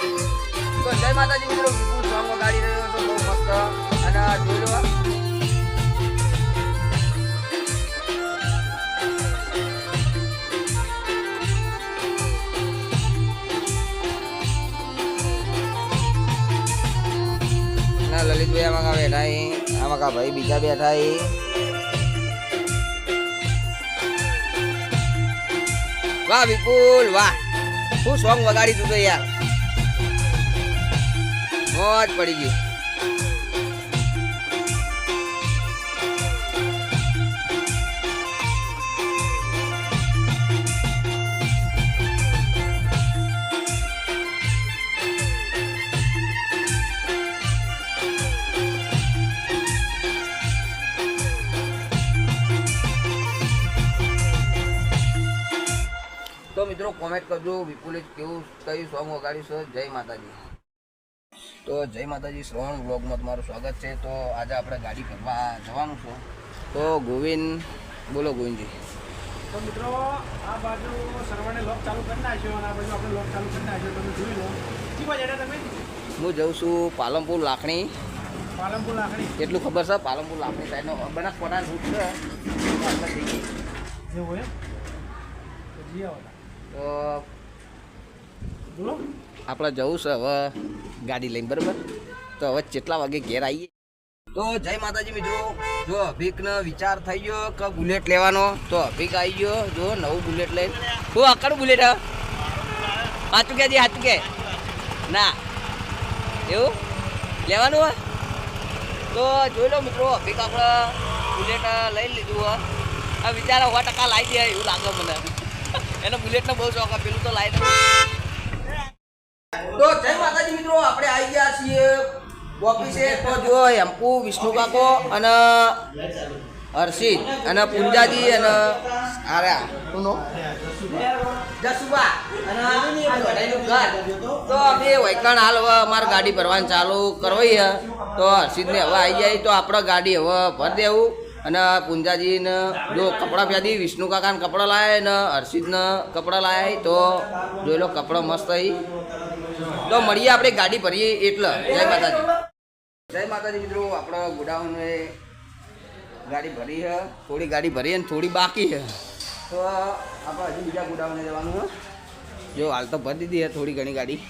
તો જય માતાજી મિત્રો, વિપુલ સોંગ વગાડી રહ્યો છો બહુ મસ્ત. અને જોઈ લો લલિતભાઈ આમાં બેઠા, આમાં કા ભાઈ બીજા બેઠા. વાહ વિપુલ વાહ, શું સોંગ વગાડી તું તો યાર, મોજ પડી ગઈ. તો મિત્રો કોમેન્ટ કરજો વિપુલે કેવું કયું સોંગ વગાડ્યું છે. જય માતાજી. તો જય માતાજી, શ્રવણ વ્લોગમાં તમારું સ્વાગત છે. તો આજે આપણે ગાડી કરવા જવાનું છે. તો ગોવિંદ, બોલો ગોવિંદજી. તો મિત્રો આ બાજુ સર્વરને લોક ચાલુ કરી નાખ્યો અને આ બાજુ આપણે લોક ચાલુ કરી નાખ્યો. તમે જોઈ લો. શી બાજુ હતા તમે? હું જઉં છું પાલનપુર લાખણી. પાલનપુર લાખણી કેટલું ખબર છે? પાલનપુર લાખણી સાઈડનો બનાસકાંઠા રૂટ છે. જેવું એમ તો જી આવો. તો બોલો, આપણે જવું છે હવે ગાડી લઈને, બરાબર? તો હવે કેટલા વાગે ઘેર આવીએ? તો જય માતાજી મિત્રો, જો અભિકનો વિચાર થઈ ગયો કે બુલેટ લેવાનો. તો અભિક આવી ગયો, જો નવું બુલેટ લઈને. હું અકડ બુલેટ સાચું કે સાચું કે ના એવું લેવાનું હોય તો જોઈ લો મિત્રો. અભિક આપણે બુલેટ લઈ લીધું હોય. આ વિચાર 100% લાવી દે એવું લાગે મને. એનો બુલેટનો બહુ શોખ, પેલું તો લાવી દઉં. તો જય માતાજી મિત્રો, આપણે આવી ગયા છીએ ઓફિસે. તો જો એમ્પુ, વિષ્ણુ કાકો અને હર્ષિત અને પુંજાજી અને આર્યા શું જસુબા અને બધાનું ઘર. તો અમે વૈકણ હાલ હવે અમારે ગાડી ભરવાની ચાલુ કરવી છે. તો હર્ષિતને હવે આવી જાય તો આપણે ગાડી હવે ભરી દેવું. અને પુંજાજીને જો કપડાં પ્યાદી, વિષ્ણુ કાકાને કપડાં લાવે ને હર્ષિતને કપડાં લાવે. તો જોઈ લો કપડાં મસ્ત આવી. તો મળીએ આપણે ગાડી ભરીએ એટલે. જય માતાજી. જય માતાજી મિત્રો, આપણે ગોડાઉને ગાડી ભરી છે. થોડી ગાડી ભરી અને થોડી બાકી છે. તો આપણે હજી બીજા ગોડાઉને જવાનું છે. જો હાલ તો ભરી દીધી છે થોડી ઘણી ગાડી,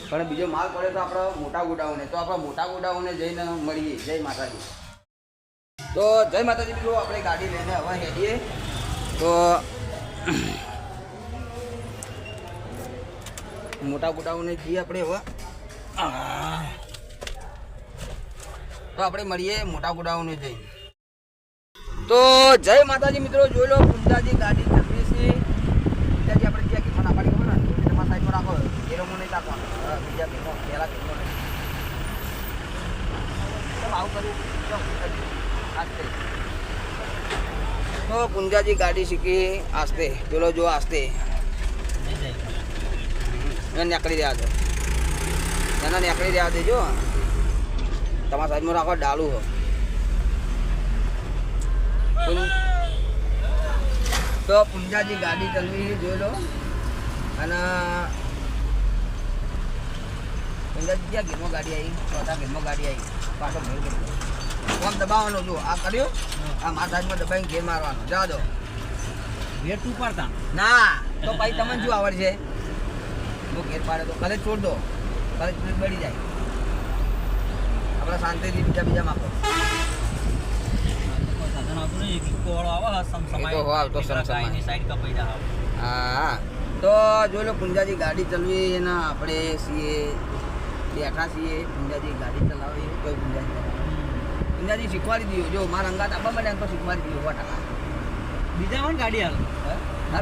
પણ બીજો માલ પડે તો આપણે મોટા ગોડાઉને. તો આપણે મોટા ગોડાઉને જઈને મળીએ. જય માતાજી. તો જય માતાજી મિત્રો, આપણે ગાડી લઈને હવે હેડીએ. તો મોટા ગોડાઉને જઈએ આપણે હવે. તો આપણે મળીએ મોટા ગોડાઉને જઈ. તો જય માતાજી મિત્રો, જોઈ લો પુંજાજી ગાડી ચલવી છે. પુંજાજી આપણે ક્યાં કિંમત આપવાની ખબર ને, તમારા સાઈડમાં રાખો. એરોમાં નહીં રાખવાનું, બીજા કિંમત પહેલાં કિંમત નહીં. આવું કર્યું આસ્તે. તો પુંજાજી ગાડી શીખી આસ્તે. પેલો જો આસ્તે એને નીકળી રહ્યા છે, એને નીકળી રહ્યા દેજો. તમારા સાઈડમાં રાખો, ડાલું હો. તો પુંજાજી ગાડી ચલવી જોઈ લો. અને પુંજાજી ક્યાં ગેમો ગાડી આવી? ચોથા ગેમો ગાડી આવી. પાછો મેળ કરી આમ દબાવવાનો. જો આ કર્યો, આ માથામાં દબાઈને ઘેર મારવાનો. જવા દો. ઘેર તું પાડતા ના તો ભાઈ તમને શું આવડશે? જો ઘેર પાડે તો કાલે છોડ દો, કાલે બળી જાય. આપણે શાંતિથી બીજા માપો. હા તો જોઈ લો પુંજાજી ગાડી ચલવી. એના આપણે છીએ બેઠા છીએ. પુંજાજી ગાડી ચલાવી. કોઈ પુંજાજી શીખવાડી દીધું. જો મારા અંગાત આપવા માટે તો શીખવાડી દીધું 100%. બીજામાં ગાડી હાલ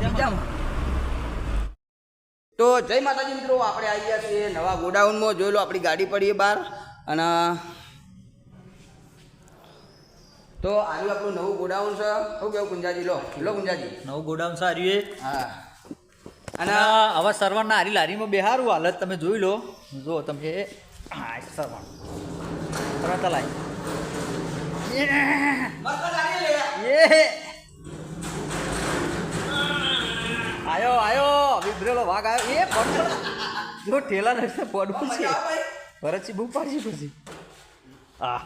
બીજામાં. તો જય માતાજી મિત્રો, આપણે આવી ગયા છીએ નવા ગોડાઉનમાં. જોઈ લો આપણી ગાડી પડીએ બહાર. અને તો આવ્યું આપણું નવું ગોડાઉન છે. શું કેવું પુંજાજી? લો પુંજાજી, નવું ગોડાઉન સારું. હા. અને હવે સર્વરના હારી લારીમાં બેહારું હાલત તમે જોઈ લો. જો તમે હા સર્વર તરત લાવી આયો વિબ્રેલો વાઘ આવ્યો. એ જો ઠેલા નથી પડવું છે મજા આવે? ભરતજી બહુ પાડશે પછી આ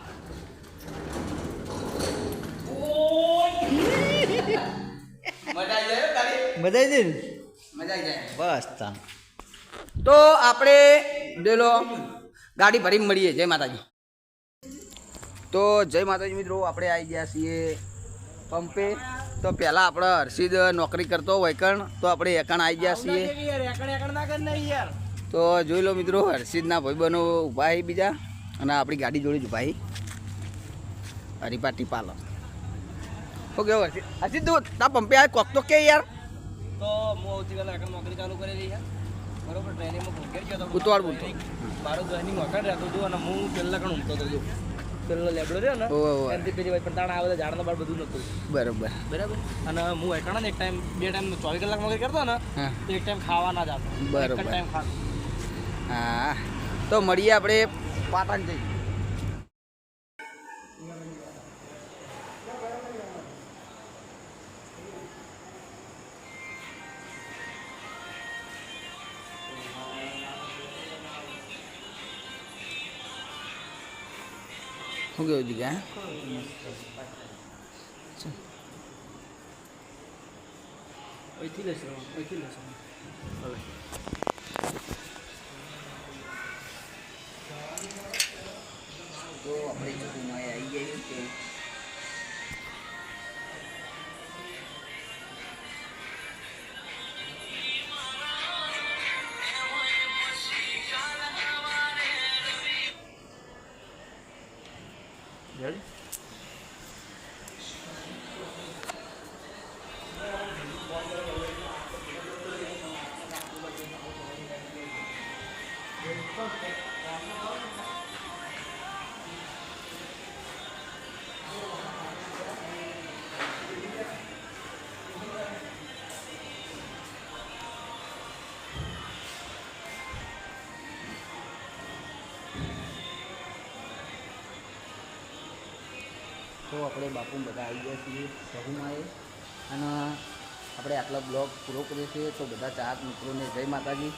મજા આવી જાય તારી મજા આવી જાય ને મજા આવી જાય બસ તા તો આપણે ડેલો ગાડી ભરીને મળીએ જય માતાજી તો જય માતાજી મિત્રો આપણે આવી ગયા છીએ પંપે તો પહેલાં આપણે હર્ષિદ નોકરી કરતો વૈકણ તો આપણે એકણ આવી ગયા છીએ તો જોઈ લો મિત્રો હર્ષિદના ભાઈબંધો ઊભા છે બીજા અને આપણી ગાડી જોડી જ ઊભા છે હરીપા ટીપાલો શું કેવું હર્ષિદ તું તા પંપે આવે કોક તો કે યાર તો હું આવતીકાલે આગળ નોકરી ચાલુ કરેલી છે બરોબર ટ્રેનિંગમાં ભૂખેર ગયો હતો ઉતવાળ બોલતો મારું દહની વખત રહેતો હતું અને હું પહેલાં કણ ઊંઘતો હતો પેલો લેબડો રહ્યો ને ઓહો. એનાથી પેલી પણ તાણ આવે ઝાડનો બાળ બધું નહોતું બરોબર બરાબર અને હું એકણ ને એક ટાઈમ બે ટાઈમ 24 કલાક નોકરી કરતો ને હા તો એક ટાઈમ ખાવા ના જતો બરોબર. એક જ ટાઈમ ખાતો હા તો મળીએ આપણે પાટણ જઈ શું કેવું જીગા અહીંથી લેશે અહીંથી લેશે હવે તો આપણે ચોકીમાં આવી ગઈ કે રેડી તો આપણે બાપુ બધા આવી ગયા છીએ સહુમાએ અને આપણે આટલો બ્લોગ પૂરો કરીએ છીએ તો બધા ચાહક મિત્રોને જય માતાજી